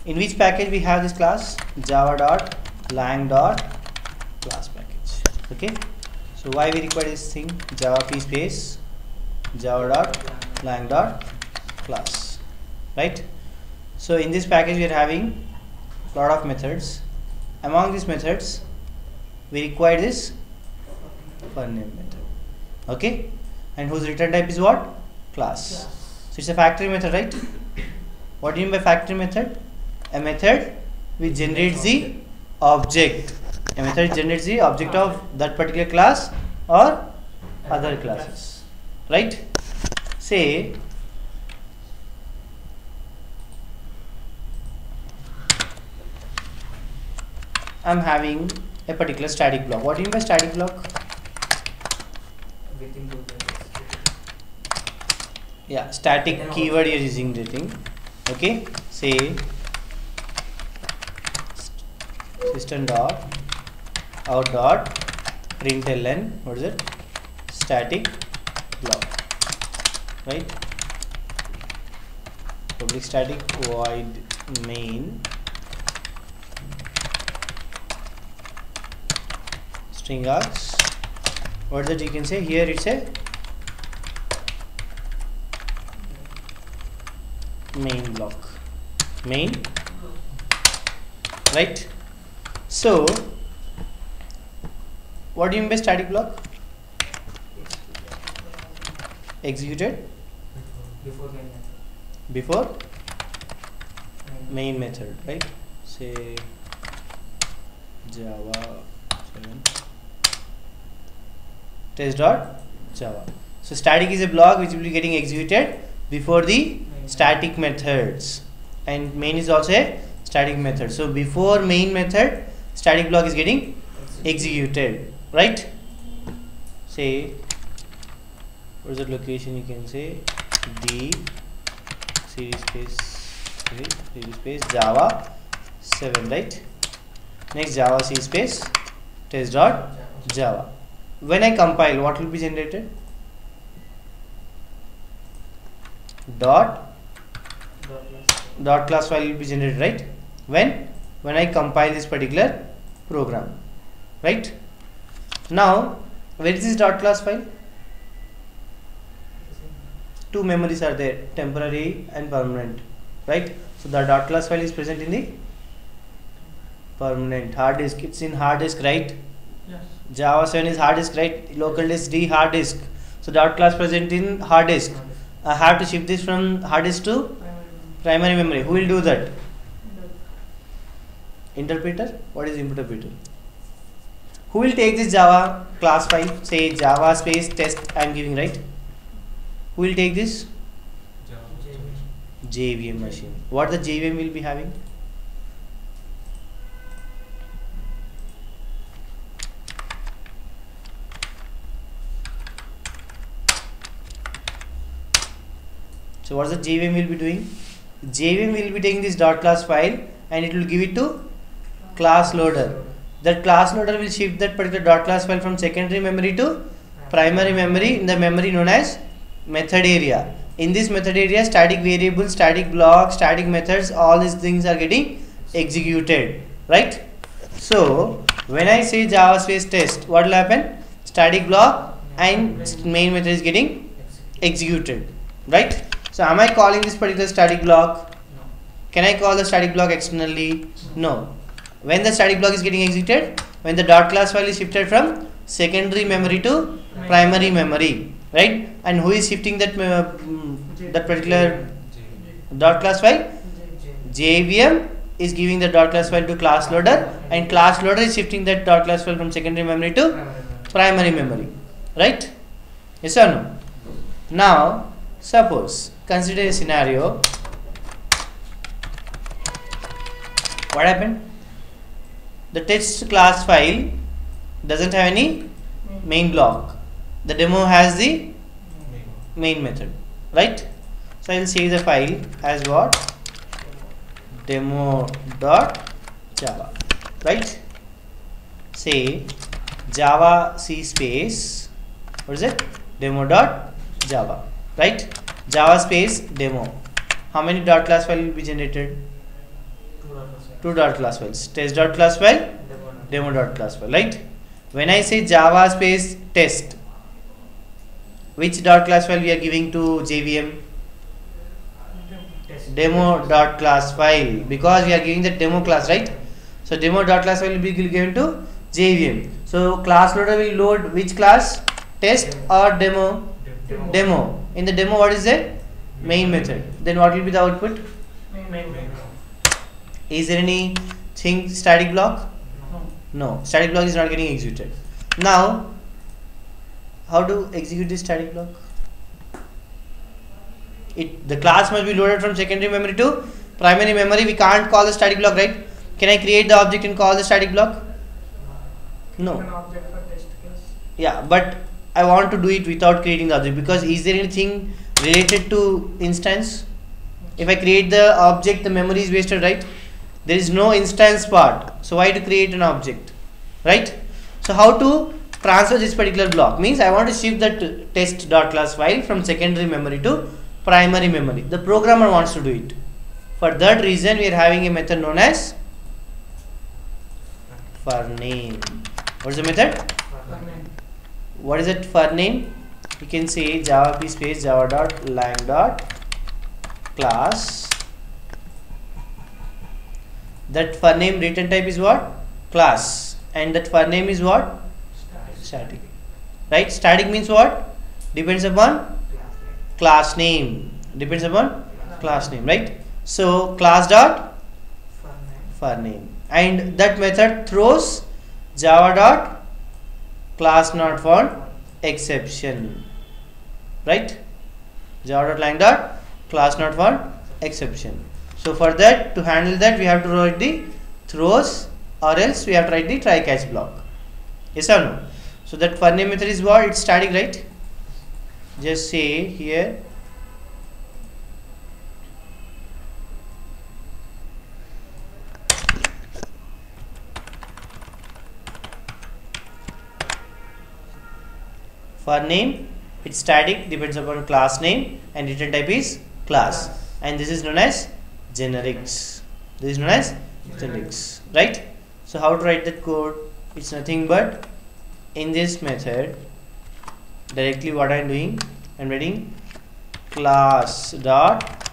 In which package we have this class? java.lang.class package. Okay, so why we require this thing? Java p space java.lang.class, right? So in this package we are having a lot of methods. Among these methods we require this forName method. Okay, and whose return type is what? Class. So it's a factory method, right? What do you mean by factory method? A method which generates the object. A method generates the object of that particular class or other classes, right? Say I'm having a particular static block. What do you mean by static block? Yeah, static keyword you're using the thing. Okay, say system dot out dot println, what is it? Static block, right? Public static void main string args. What is it? You can say here it's a main block, main, right? So what do you mean by static block? Executed before main method, right? Say java 7 test.java. So static is a block which will be getting executed before the static methods, and main is also a static method. So before main method, static block is getting executed, right? Say what is the location? You can say d series space java 7, right? Next java c space test.java. When I compile, what will be generated? Dot class file will be generated, right? When I compile this particular program, right? Now where is this dot class file? Two memories are there, temporary and permanent, right? So the dot class file is present in the permanent hard disk. It's in hard disk, right? Yes. Java 7 is hard disk, right? Local disk D, hard disk. So dot class present in hard disk. I have to shift this from hard disk to primary memory. Who will do that? Interpreter. What is interpreter? Who will take this Java class file? Say Java space test I am giving, right? Who will take this? JVM machine. What the JVM will be having? So what the JVM will be doing? JVM will be taking this dot class file and it will give it to class loader. That class loader will shift that particular dot class file from secondary memory to primary memory in the memory known as method area. In this method area, static variables, static blocks, static methods, all these things are getting executed, right? So when I say Java space test, what will happen? Static block and main method is getting executed, right? So am I calling this particular static block? No. Can I call the static block externally? No. When the static block is getting executed, when the dot class file is shifted from secondary memory to primary memory, right? And who is shifting that that particular dot class file? JVM is giving the dot class file to class loader, and class loader is shifting that dot class file from secondary memory to primary memory, right? Yes or no? Now suppose consider a scenario. What happened? The test class file doesn't have any main block. The demo has the main method, right? So I will save the file as what? Demo.java, right? Say Java C space, what is it? Demo.java, right? Java space demo. How many dot class file will be generated? two dot class files. Test dot class file, demo dot class file, right? When I say Java space test, which dot class file we are giving to JVM? Demo dot class file, because we are giving the demo class, right? So demo dot class file will be given to JVM. So class loader will load which class? Test or demo? Demo. In the demo, what is that? Main method. Then what will be the output? Main. Is there anything static block? No. Static block is not getting executed. Now, how to execute this static block? The class must be loaded from secondary memory to primary memory. We can't call the static block, right? Can I create the object and call the static block? No. An object for test class. Yeah, but I want to do it without creating the object, because is there anything related to instance? If I create the object, the memory is wasted, right? There is no instance part. So why to create an object, right? So how to transfer this particular block? Means I want to shift that test.class file from secondary memory to primary memory. The programmer wants to do it. For that reason, we are having a method known as forName. What is the method? forName. What is it forName? You can say java p space java dot lang dot class. That forName return type is what? Class. And that forName is what? Static. Right? Static means what? Depends upon class name. Depends upon class name, right? So class dot forName. And that method throws java dot class not found exception, right? Java dot lang dot class not found exception. So for that, to handle that, we have to write the throws, or else we have to write the try catch block. Yes or no? So that forName method is what? It's static, right? Just say here forName, it's static, depends upon class name, and return type is class, and this is known as generics. This is known as generics, right? So how to write that code? It's nothing but in this method directly what I am doing, I am writing class dot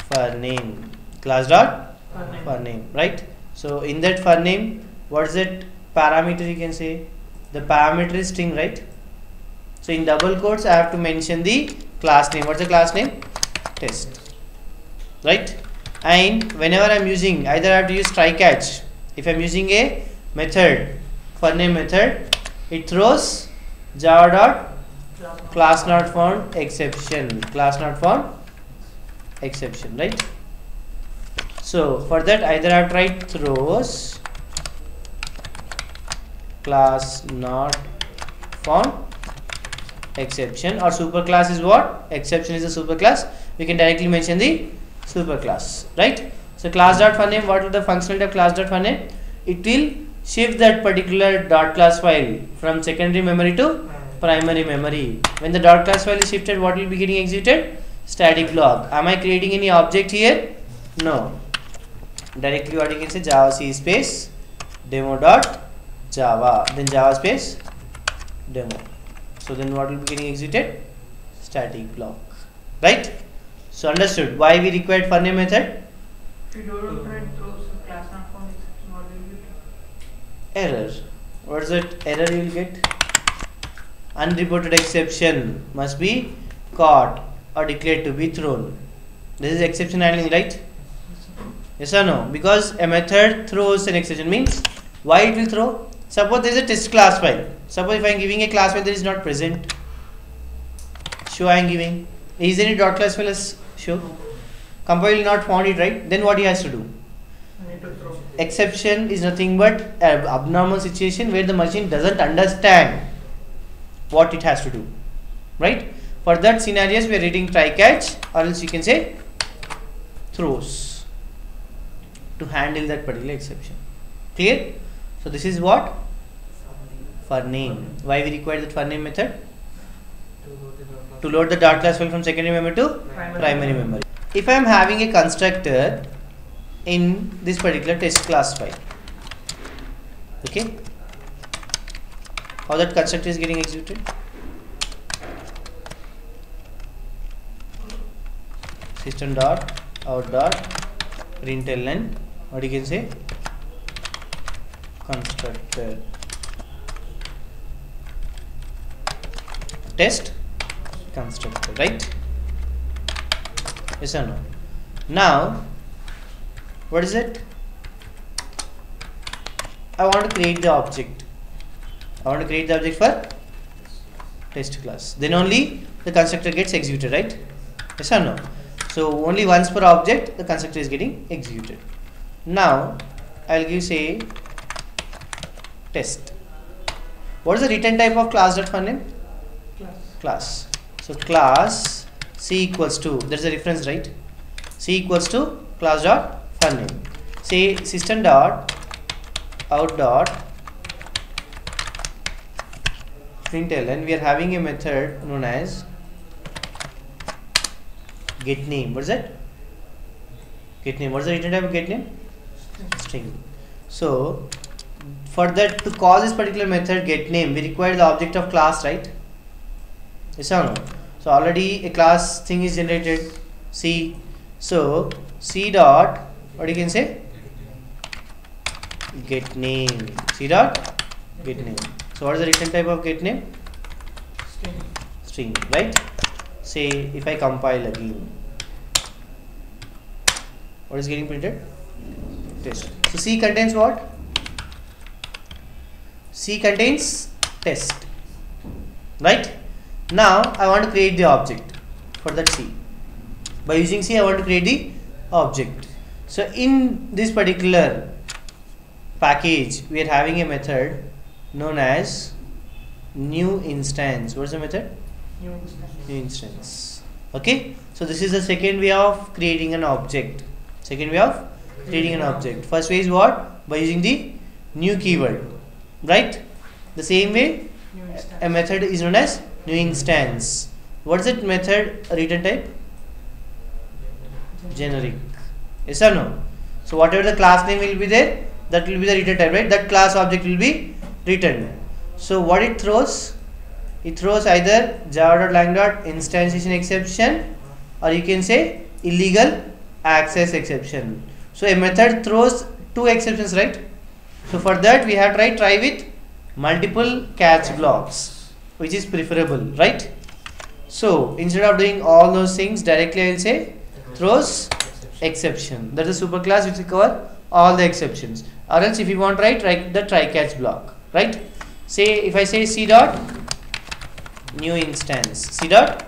forName, class dot forName, right? So in that forName, what is that parameter? You can say the parameter is string, right? So in double quotes, I have to mention the class name. What's the class name? Test, right? And whenever I'm using, either I have to use try catch. If I'm using a method, forName method, it throws java dot class not found exception, class not found exception, right? So for that, either I have to write throws class not found exception, or superclass is what? Exception is a superclass. We can directly mention the superclass, right? So class dot forName, what is the functionality of class dot forName? It will shift that particular dot class file from secondary memory to primary memory. When the dot class file is shifted, what will be getting executed? Static block. Am I creating any object here? No. Directly what you can say, java c space demo dot java, then java space demo. So then what will be getting executed? Static block, right? So understood why we required forName method? If you don't write throws class not found exception, what will you get? Error. What is that error you will get? Unreported exception must be caught or declared to be thrown. This is exception handling, right? Yes or no? Because a method throws an exception, means why it will throw? Suppose there is a test class file. Suppose if I am giving a class file that is not present, show I am giving. Is there any dot class file as show? Compile not found it, right? Then what he has to do? I need to throw. Exception is nothing but an abnormal situation where the machine doesn't understand what it has to do, right? For that scenarios, we are reading try catch, or else you can say throws, to handle that particular exception. Clear? So this is what? forName. Why we require that forName method? To load the dot class file from secondary memory to primary memory. If I am having a constructor in this particular test class file. Okay, how that constructor is getting executed? System dot out dot println, what you can say, constructor test constructor, right? Yes or no? Now what is it? I want to create the object. I want to create the object for test class. Then only the constructor gets executed, right? Yes or no? So only once per object the constructor is getting executed. Now I'll give say test. What is the return type of class.forName? Class. So class C equals to, there's a reference, right? C equals to class.forName. Say system dot out dot println, we are having a method known as getName. What is that? getName. What is the return type of getName? String. So for that, to call this particular method getName, we require the object of class, right? Yes or no? So already a class thing is generated, C. So C dot, what you can say, getName. C dot getName. So what is the return type of getName? String, right? Say if I compile again, what is getting printed? Test. So C contains what? C contains test, right? Now I want to create the object for that C. By using C I want to create the object. So in this particular package we are having a method known as new instance. What is the method? New instance. Okay, so this is the second way of creating an object. Second way of creating an object. First way is what? By using the new keyword, right? The same way a method is known as new instance. What is that method return type? Generic. Yes or no? So whatever the class name will be there, that will be the return type, right? That class object will be returned. So what it throws? It throws either java.lang.instantiation exception, or you can say illegal access exception. So a method throws two exceptions, right? So for that we have to try with multiple catch blocks, which is preferable, right? So instead of doing all those things directly, I will say throws exception. That is a superclass which will cover all the exceptions. Or else if you want write the try catch block, right? Say if I say C dot new instance, C dot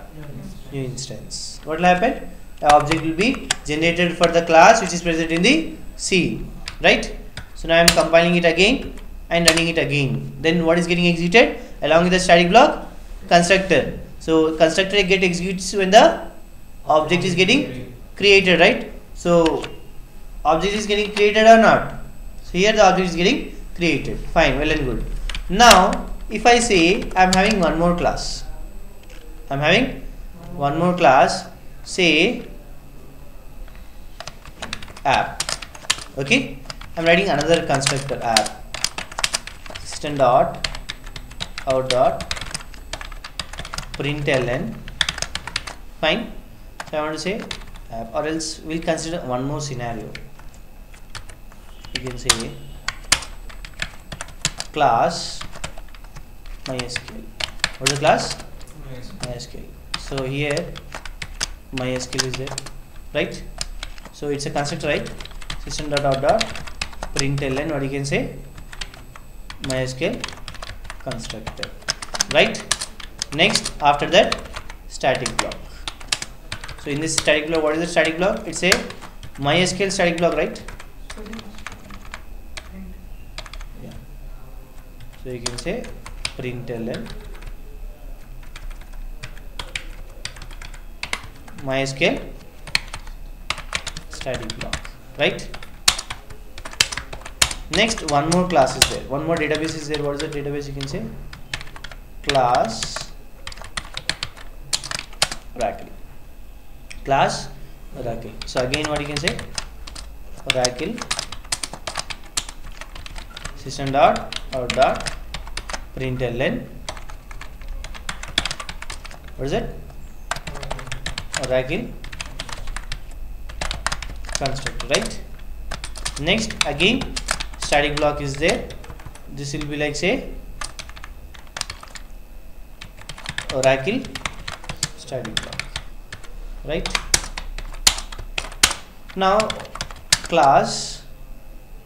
new instance, what will happen? The object will be generated for the class which is present in the C, right? So now I am compiling it again and running it again. Then what is getting executed along with the static block? Constructor. So constructor get executes when the object is getting created, right? So object is getting created or not? So here the object is getting created. Fine, well and good. Now if I say I am having one more class, I am having one more class, say app. Okay, I am writing another constructor app. System dot out dot println. Fine. So I want to say app, or else we'll consider one more scenario. You can say class MySQL. What is the class? MySQL. So here MySQL is there, right? So it's a constructor, right? System dot out dot println, what you can say, MySQL constructor, right? Next after that static block. So in this static block, what is the static block? It's a MySQL static block, right? Yeah. So you can say println MySQL static block, right? Next one more class is there, one more database is there. What is the database? You can say class Oracle. Class Oracle. So again what you can say, Oracle system dot out dot println. What is it? Oracle constructor, right? Next, again static block is there. This will be like, say, Oracle static block, right? Now class,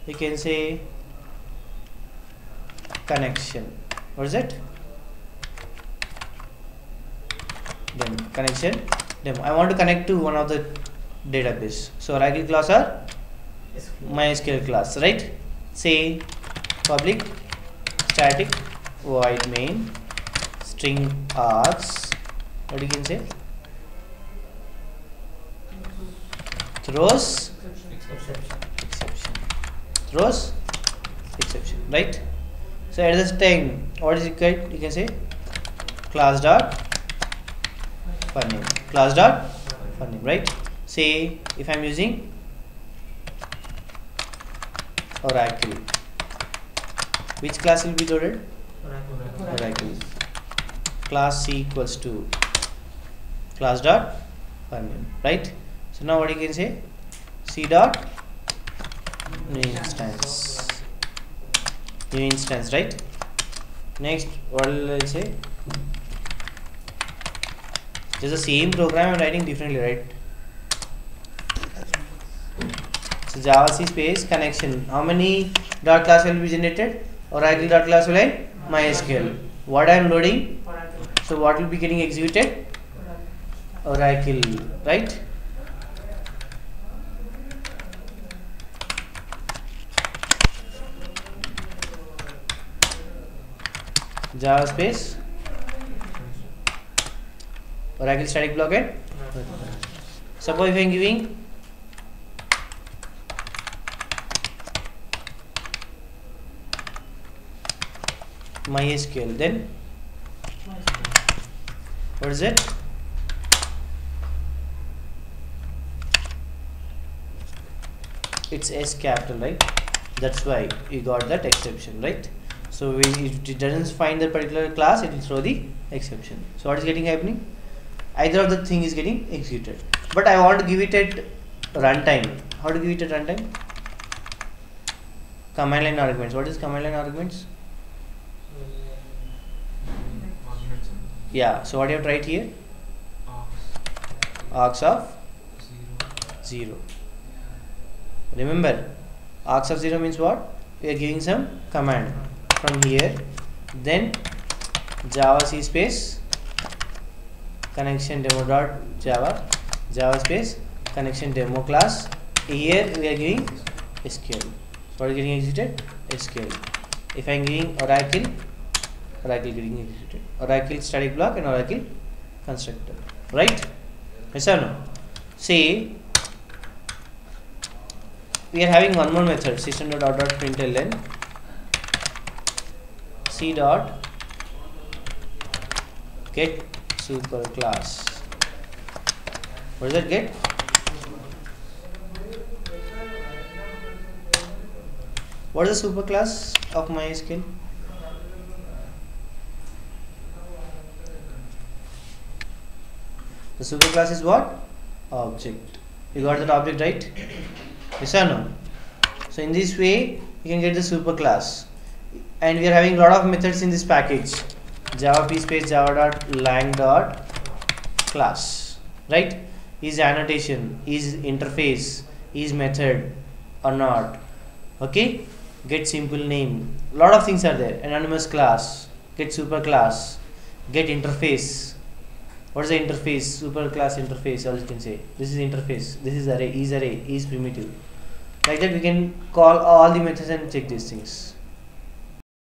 you can say connection. What is it? Demo. Connection demo. I want to connect to one of the database. So Oracle class or MySQL class, right? Say public static void main string args. What you can say? Throws exception. Throws exception, right? So at this time, what is it? You can say class dot forName. Class dot forName, right? Say if I am using Oracle, which class will be loaded? Oracle. Class C equals to class dot forName, right? So now what you can say? C dot new instance, right? Next, what will I say? It is the same program I am writing differently, right? So Java C space connection. How many dot class will be generated? Oracle dot class will be MySQL. What I am loading? So what will be getting executed? Oracle, right? Java space Oracle static block and suppose if I am giving MySQL, then what is it? It's S capital, right? That's why you got that exception, right? So if it doesn't find that particular class, it will throw the exception. So what is getting happening? Either of the thing is getting executed. But I want to give it at runtime. How to give it at runtime? Command line arguments. What is command line arguments? Yeah. So what you have tried here? Args of 0. Remember, args of 0 means what? We are giving some command from here, then Java C space connection demo dot Java space connection demo class. Here we are giving SQL. So what is getting executed? SQL. If I am giving Oracle getting executed. Oracle static block and Oracle constructor, right? Yes or no? Say we are having one more method, system.out.println C dot get super class. What does that get? What is the super class of MySQL? The super class is what? Object. You got that object, right? Yes or no? So in this way you can get the super class, and we are having a lot of methods in this package. Java p space java dot lang dot class, right? Is annotation, is interface, is method or not? Okay, get simple name, lot of things are there. Anonymous class, get super class, get interface. What is the interface? Super class interface, or you can say this is interface, this is array, is primitive. Like that we can call all the methods and check these things.